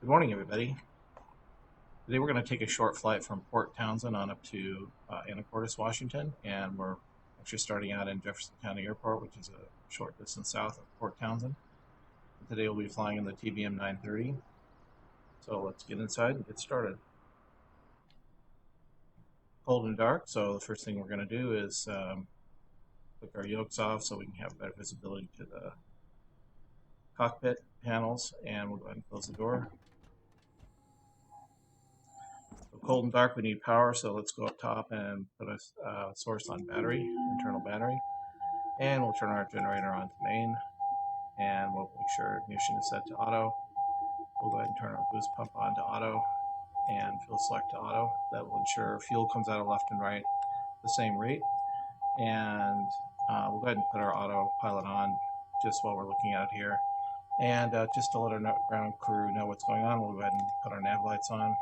Good morning, everybody. Today we're going to take a short flight from Port Townsend on up to Anacortes, Washington, and we're actually starting out in Jefferson County Airport, which is a short distance south of Port Townsend. And today we'll be flying in the TBM 930. So let's get inside and get started. Cold and dark, so the first thing we're going to do is click our yokes off so we can have better visibility to the cockpit panels, and we'll go ahead and close the door. Cold and dark, we need power, so let's go up top and put a source on battery, internal battery, and we'll turn our generator on to main, and we'll make sure ignition is set to auto. We'll go ahead and turn our boost pump on to auto and fuel select to auto. That will ensure fuel comes out of left and right the same rate, and we'll go ahead and put our autopilot on just while we're looking at it here. And just to let our ground crew know what's going on, we'll go ahead and put our nav lights on.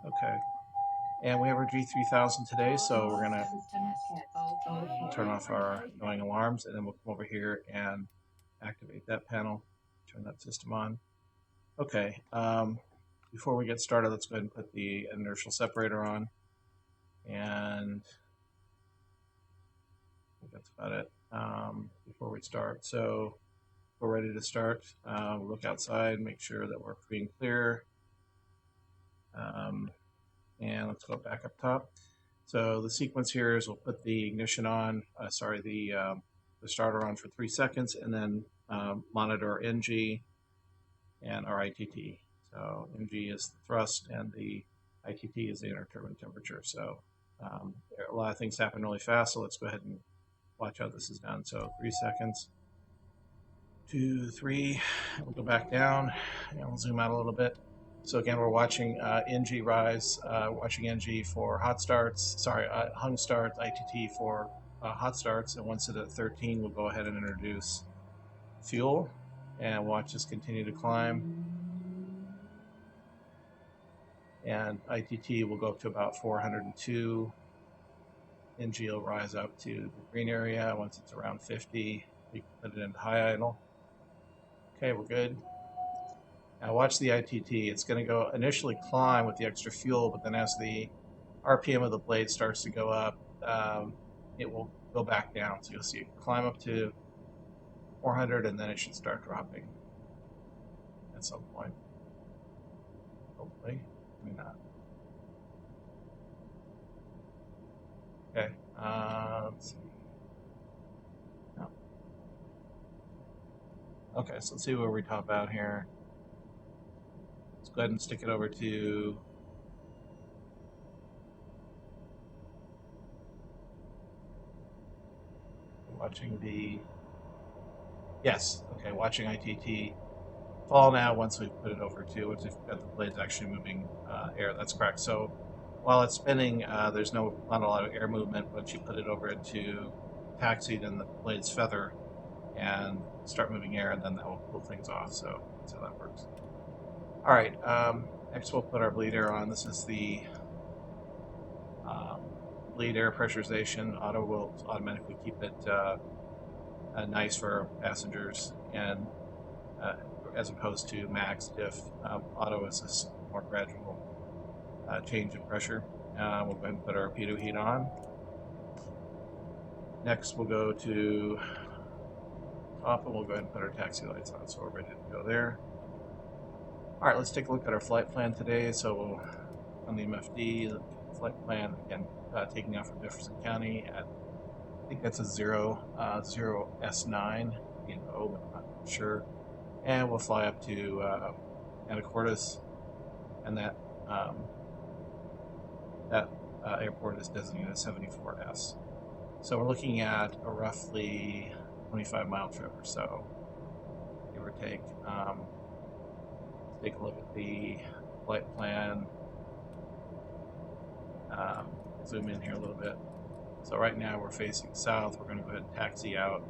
Okay. And we have our G3000 today, so we're going to turn off our annoying alarms, and then we'll come over here and activate that panel, turn that system on. Okay, before we get started, let's go ahead and put the inertial separator on, and I think that's about it before we start. So we're ready to start. We'll look outside, make sure that we're free and clear. And let's go back up top. So the sequence here is we'll put the ignition on, the starter on for 3 seconds, and then monitor our NG and our ITT. So NG is the thrust, and the ITT is the inner turbine temperature. So a lot of things happen really fast, so let's go ahead and watch how this is done. So 3 seconds, 2, 3, we'll go back down, and we'll zoom out a little bit. So again, we're watching NG rise, watching NG for hot starts, hung starts, ITT for hot starts, and once it's at 13, we'll go ahead and introduce fuel, and watch this continue to climb. And ITT will go up to about 402. NG will rise up to the green area. Once it's around 50, we can put it into high idle. Okay, we're good. Now watch the ITT. It's going to go initially climb with the extra fuel, but then as the RPM of the blade starts to go up, it will go back down. So you'll see it climb up to 400, and then it should start dropping at some point. Hopefully, maybe not. Okay, let's see. No. Okay, so let's see where we top out here. Let's go ahead and stick it over to watching watching ITT fall now once we put it over to, once we've got the blades actually moving air. That's correct. So while it's spinning, there's not a lot of air movement. Once you put it over into taxi, then the blades feather and start moving air, and then that will pull things off. So that's how that works. All right, next we'll put our bleed air on. This is the bleed air pressurization. Auto will automatically keep it nice for passengers, and as opposed to max diff. Auto is this more gradual change in pressure. We'll go ahead and put our pitot heat on. Next we'll go to top, and we'll go ahead and put our taxi lights on, so we're ready to go there. All right, let's take a look at our flight plan today. So on the MFD, the flight plan, again, taking off from Jefferson County at, I think that's a 0S9, but I'm not sure. And we'll fly up to Anacortes, and that airport is designated as 74S. So we're looking at a roughly 25-mile trip or so, give or take. Take a look at the flight plan. Zoom in here a little bit. So right now we're facing south. We're going to go ahead and taxi out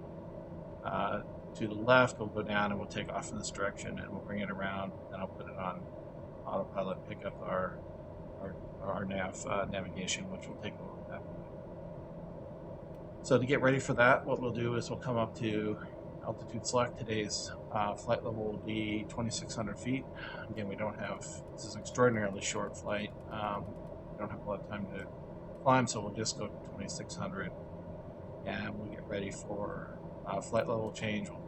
to the left. We'll go down and we'll take off in this direction, and we'll bring it around, and I'll put it on autopilot, pick up our navigation, which we'll take a look at that. So to get ready for that, what we'll do is we'll come up to altitude select. Today's flight level will be 2,600 feet. Again, this is an extraordinarily short flight. We don't have a lot of time to climb, so we'll just go to 2,600 and we'll get ready for flight level change. We'll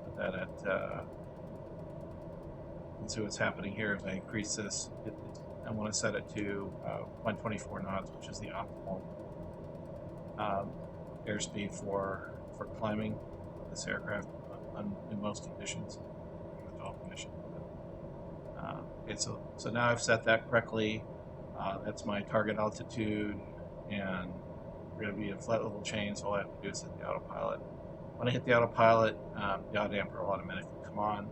put that at, you can see what's happening here as I increase this. I want to set it to 124 knots, which is the optimal airspeed for climbing this aircraft in most conditions, in all conditions. Okay, so now I've set that correctly. That's my target altitude, and we're going to be in flight level change, so all I have to do is hit the autopilot. When I hit the autopilot, the odd damper will automatically come on,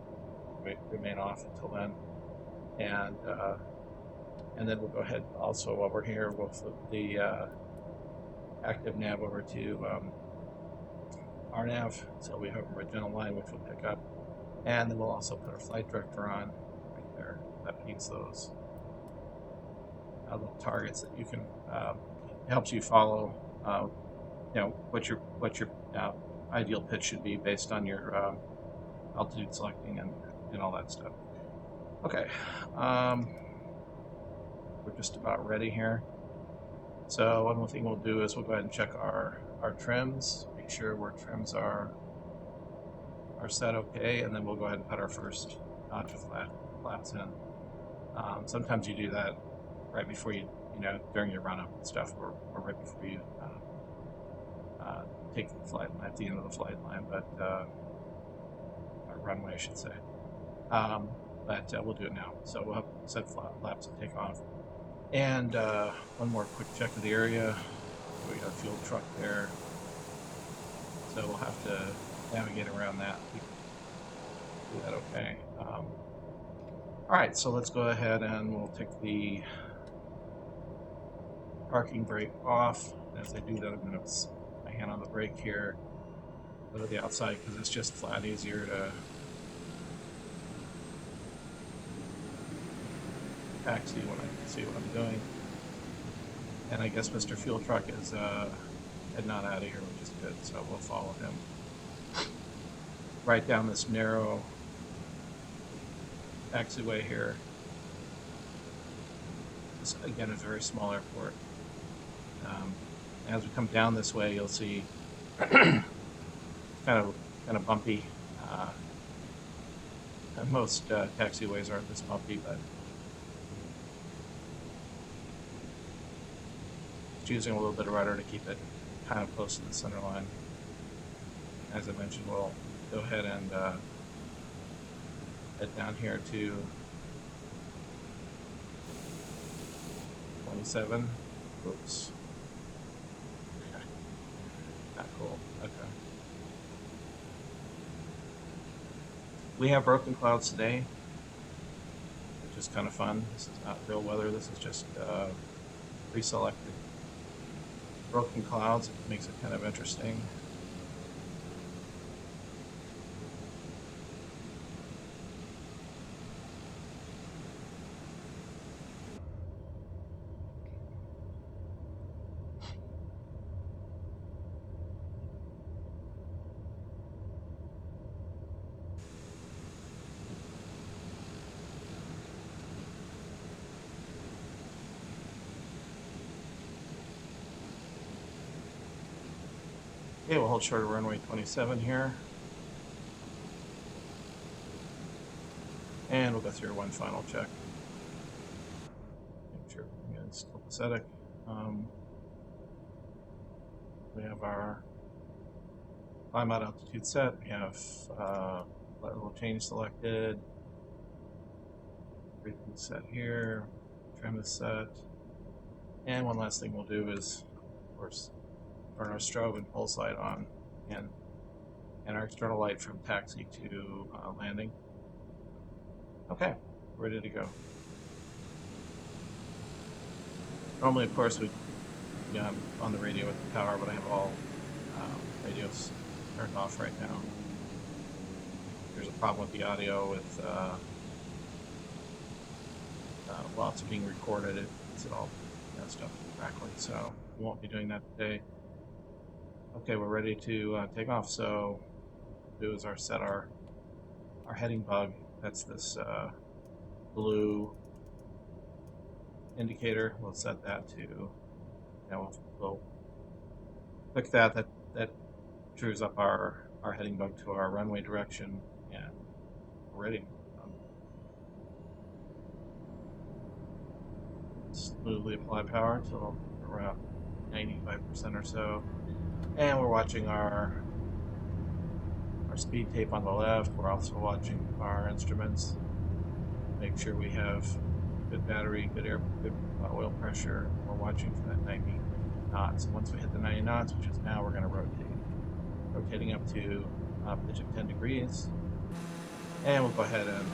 remain off until then, and then we'll go ahead also while we're here, we'll flip the active nav over to RNAV, so we have a original line which we'll pick up, and then we'll also put our flight director on right there. That means those little targets that you can helps you follow, what your ideal pitch should be based on your altitude selecting and all that stuff. Okay, we're just about ready here. So one more thing we'll do is we'll go ahead and check our trims, make sure our trims are set okay, and then we'll go ahead and put our first notch of flaps in. Sometimes you do that right before during your run-up and stuff, or right before you take the flight line, at the end of the flight line, but our runway, I should say. But we'll do it now. So we'll have set flaps and take off. And one more quick check of the area. We got a fuel truck there, so we'll have to navigate around that. Do that okay. All right, so let's go ahead and we'll take the parking brake off. And as I do that, I'm going to put my hand on the brake here, go to the outside because it's just flat easier to taxi when I can see what I'm doing. And I guess Mr. Fuel Truck is heading on out of here, which is good, so we'll follow him right down this narrow taxiway here. This again is a very small airport. As we come down this way, you'll see kind of bumpy. Most taxiways aren't this bumpy, but it's using a little bit of rudder to keep it kind of close to the center line. As I mentioned, we'll go ahead and head down here to 27. Oops. Okay. Not cool. Okay. We have broken clouds today, which is kind of fun. This is not real weather. This is just pre-selected broken clouds. It makes it kind of interesting. Okay, we'll hold short of runway 27 here. And we'll go through one final check. Make sure everything is copacetic. We have our climb out altitude set. We have flight level change selected. Everything set here. Trim is set. And one last thing we'll do is, of course, turn our strobe and pulse light on, and our external light from taxi to landing. Okay, ready to go. Normally, of course, I'm on the radio with the power, but I have all radios turned off right now. There's a problem with the audio with while it's being recorded, it's all messed up correctly, so we won't be doing that today. Okay, we're ready to take off, so do is set our heading bug. That's this blue indicator. We'll set that to, we'll click that. That trues up our heading bug to our runway direction, and we're ready. Smoothly apply power till around 95% or so, and we're watching our speed tape on the left. We're also watching our instruments, make sure we have good battery, good oil pressure. We're watching for that 90 knots. Once we hit the 90 knots, which is now, we're going to rotating up to pitch of 10 degrees, and we'll go ahead and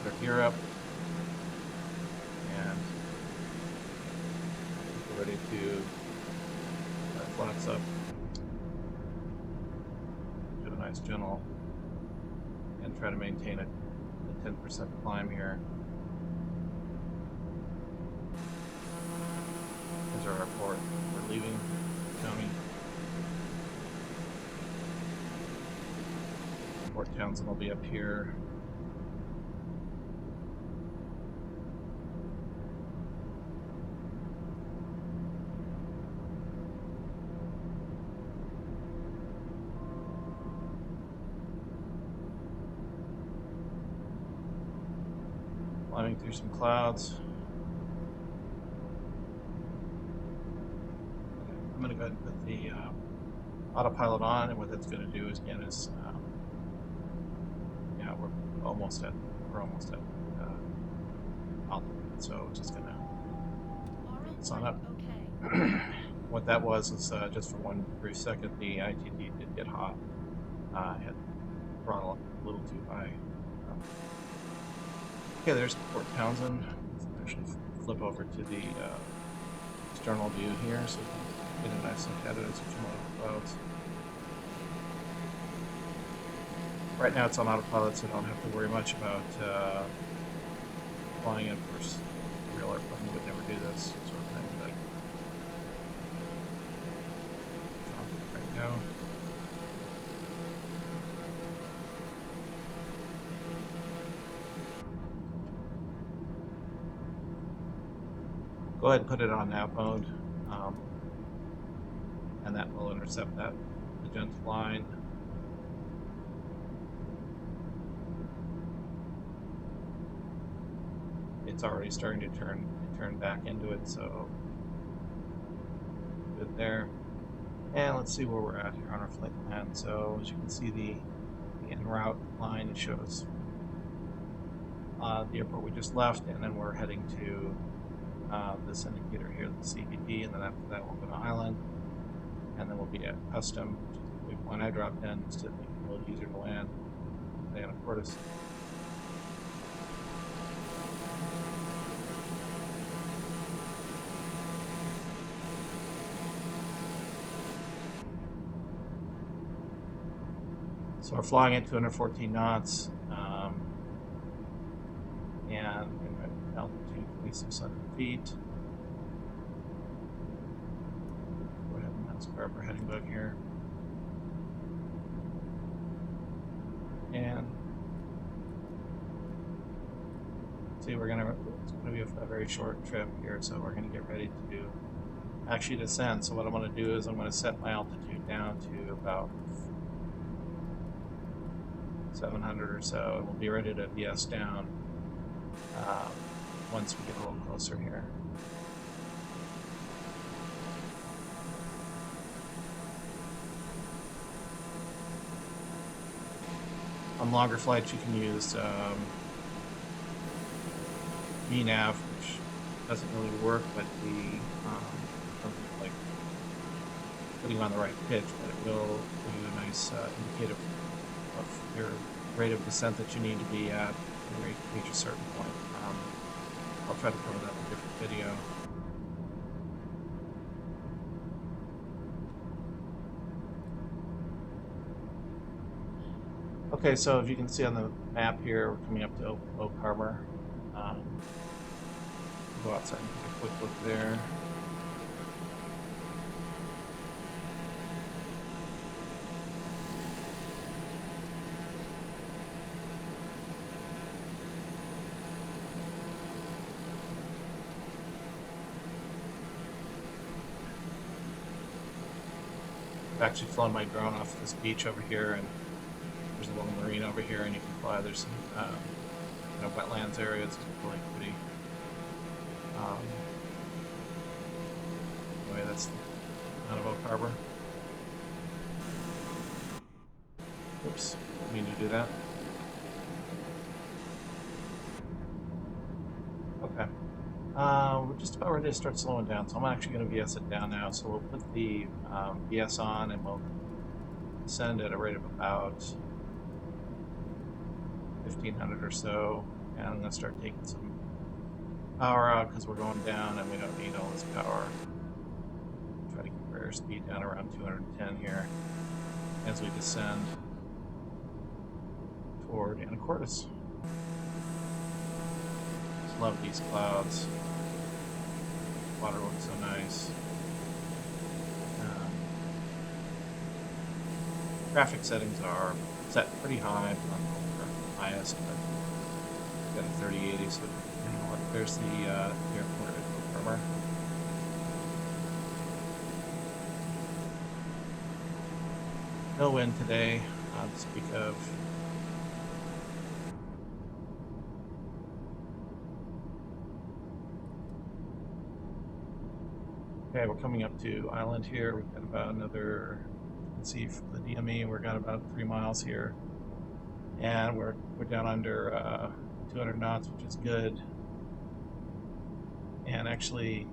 put our gear up, and we're ready to flaps up. Do a nice gentle, and try to maintain a 10% climb here. These are our port. We're leaving county. Port Townsend will be up here. Climbing through some clouds. I'm going to go ahead and put the autopilot on, and what that's going to do is, again, is we're almost at altitude, so it's just going to sign up. Okay. What that was is just for one brief second, the ITT did get hot. Had throttle a little too high. Okay, there's Port Townsend. Let's actually flip over to the external view here, so you can get a nice look at it as we come out of the clouds. Right now it's on autopilot, so I don't have to worry much about flying in. Of course, a real airplane would never do this sort of thing, but right now. Go ahead and put it on nav mode, and that will intercept that magenta line. It's already starting to turn back into it, so good there. And let's see where we're at here on our flight plan. So as you can see, the en route line, it shows the airport we just left, and then we're heading to this indicator here, the CVP, and then after that we'll go to Island, and then we'll be at Custom, which is the point I dropped in, just to make it a little easier to land the Anacortes. So we're flying at 214 knots, and in altitude 2,600 feet. Go ahead and grab our heading bug here. And see, it's going to be a very short trip here, so we're going to get ready to actually descend. So what I'm going to do is I'm going to set my altitude down to about 700 or so, and we'll be ready to VS down once we get a little closer here. On longer flights, you can use VNAV, which doesn't really work, but like putting on the right pitch, but it will give you a nice indicator of your rate of descent that you need to be at to reach a certain point. I'll try to cover that in a different video. Okay, so as you can see on the map here, we're coming up to Oak Harbor. Go outside and take a quick look there. actually flown my drone off this beach over here, and there's a little marine over here, and you can fly. There's some wetlands area. It's really pretty. Anyway, that's Anacortes Harbor. Oops, didn't mean to do that. Okay. We're just about ready to start slowing down, so I'm actually going to VS it down now. So we'll put the VS on, and we'll send at a rate of about 1500 or so, and I'm going to start taking some power out because we're going down and we don't need all this power. Try to keep our airspeed down around 210 here as we descend toward Anacortes. Just love these clouds. Water looks so nice. Traffic settings are set pretty high, not the highest, but got a 3080, so you know what, there's the airport firmer. No wind today, to speak of. Okay, we're coming up to island here. We've got about another, you can see from the DME, we've got about 3 miles here. And we're down under 200 knots, which is good. And actually,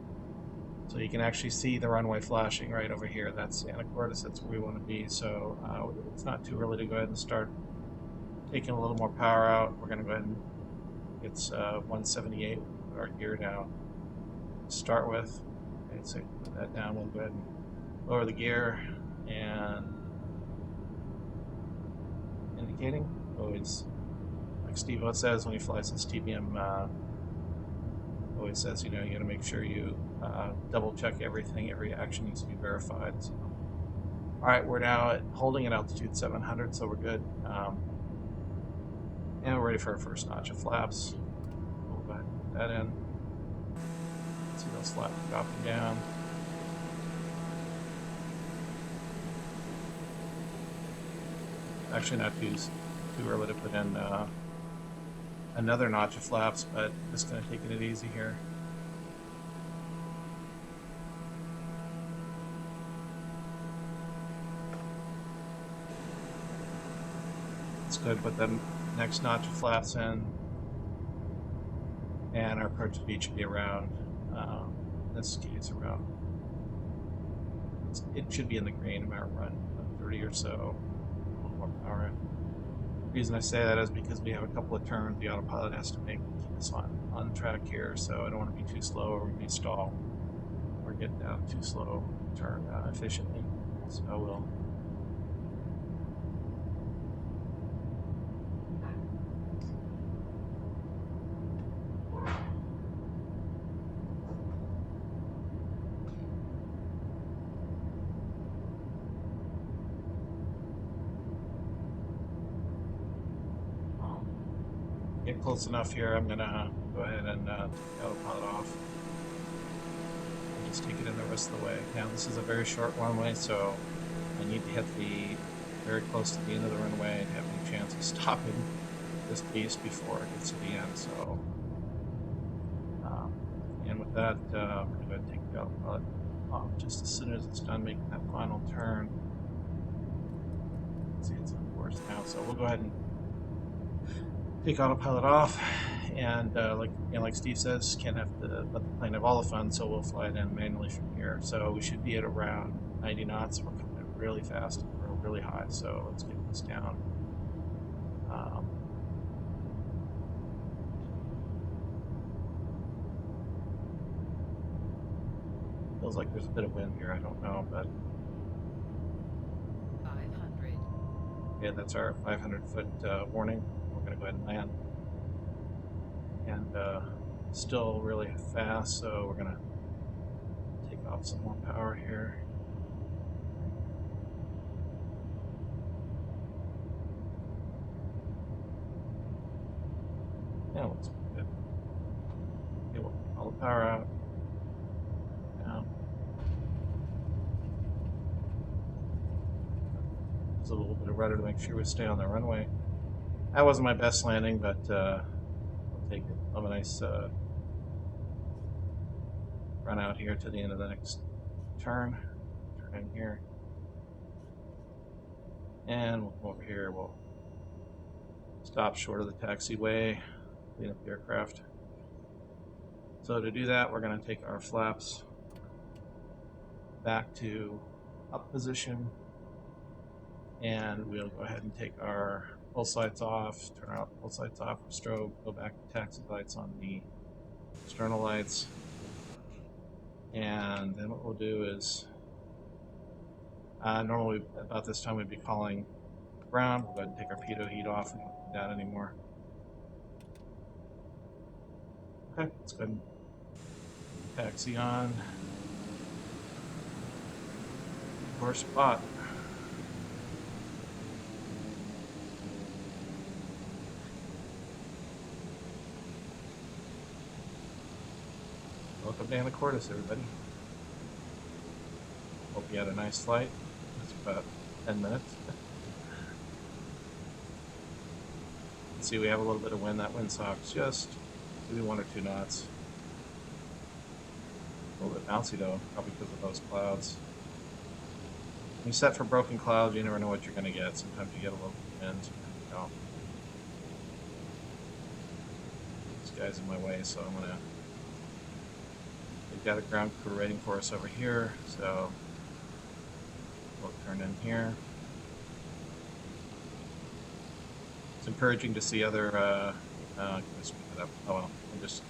so you can actually see the runway flashing right over here. That's Anacortes, that's where we want to be. So it's not too early to go ahead and start taking a little more power out. We're going to go ahead and, it's 178 with our gear now to start with. Okay, so put that down, we'll go ahead and lower the gear and indicating. Always, like Steve says when he flies this TBM, always says, you know, you got to make sure you double check everything. Every action needs to be verified. So. All right, we're now holding at altitude 700, so we're good. And we're ready for our first notch of flaps. We'll go ahead and put that in. See those flaps dropping down. Actually, not too early to put in another notch of flaps, but just kind of taking it easy here. It's good to put the next notch of flaps in, and our approach speed should be around, in this case, around, it should be in the green, about run 30 or so, a little more power in. The reason I say that is because we have a couple of turns the autopilot has to make to keep us on track here, so I don't want to be too slow or we may stall or get down too slow to turn efficiently. So we'll get close enough here. I'm gonna go ahead and take the autopilot off and just take it in the rest of the way. Now this is a very short runway, so I need to hit the very close to the end of the runway and have any chance of stopping this beast before it gets to the end. So, and with that, I'm gonna go ahead and take the autopilot off just as soon as it's done making that final turn. See, it's on course now, so we'll go ahead and take autopilot off, and like Steve says, can't have to let the plane have all the fun, so we'll fly it in manually from here. So we should be at around 90 knots. We're coming in really fast, we're really high, so let's get this down. Feels like there's a bit of wind here, I don't know, but 500. yeah, that's our 500-foot warning. We're going to go ahead and land. And still really fast, so we're going to take off some more power here. Yeah, looks good. Okay, we'll pull all the power out. Down. a little bit of rudder to make sure we stay on the runway. That wasn't my best landing, but I'll take it. I'll have a nice run out here to the end of the next turn. Turn in here. And we'll come over here. We'll stop short of the taxiway, clean up the aircraft. So to do that, we're going to take our flaps back to up position, and we'll go ahead and take our pulse lights off, turn our pulse lights off, strobe, go back to taxi lights on the external lights. And then what we'll do is, normally about this time we'd be calling ground. We'll go ahead and take our pitot heat off. We don't need that anymore. Okay, let's go ahead and taxi on. Our spot. Welcome to Anacortes, everybody. Hope you had a nice flight. It's about 10 minutes. See, we have a little bit of wind. That windsock's just maybe 1 or 2 knots. A little bit bouncy though, probably because of those clouds. When you set for broken clouds, you never know what you're going to get. Sometimes you get a little wind, sometimes you don't. This guy's in my way, so I'm going to... We've got a ground crew waiting for us over here, so we'll turn in here. It's encouraging to see other, can I speed it up? Oh well, I'm just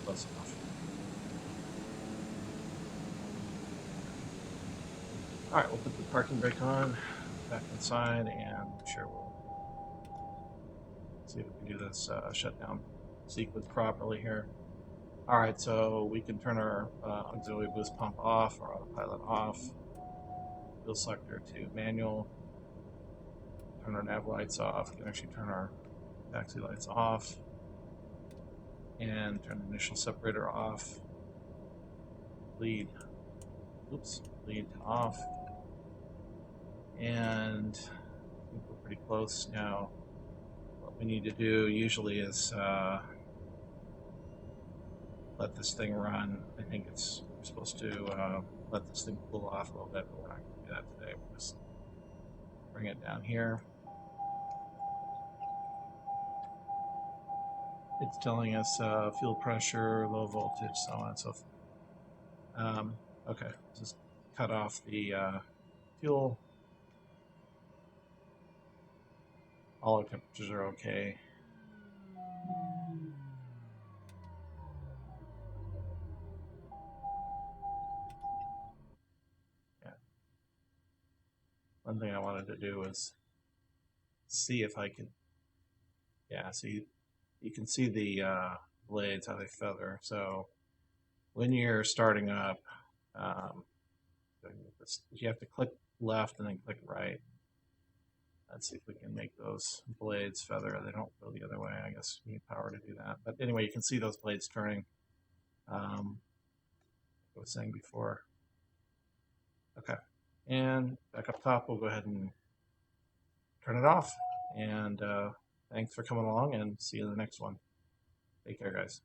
close enough. Alright, we'll put the parking brake on, back inside, and I'm sure we'll see if we can do this shutdown sequence properly here. Alright, so we can turn our auxiliary boost pump off, or autopilot off, fuel selector to manual, turn our nav lights off. We can actually turn our taxi lights off, and turn the initial separator off, lead off, and I think we're pretty close now. What we need to do usually is let this thing run. I think we're supposed to let this thing cool off a little bit, but we're not going to do that today. We'll just bring it down here. It's telling us fuel pressure, low voltage, so on and so forth. Okay, just cut off the fuel. All our temperatures are okay. Yeah. One thing I wanted to do was see if I could, see, you can see the blades, how they feather. So when you're starting up, you have to click left and then click right. Let's see if we can make those blades feather. They don't go the other way. I guess you need power to do that. But anyway, you can see those blades turning. I was saying before. Okay. And back up top, we'll go ahead and turn it off. And thanks for coming along, and see you in the next one. Take care, guys.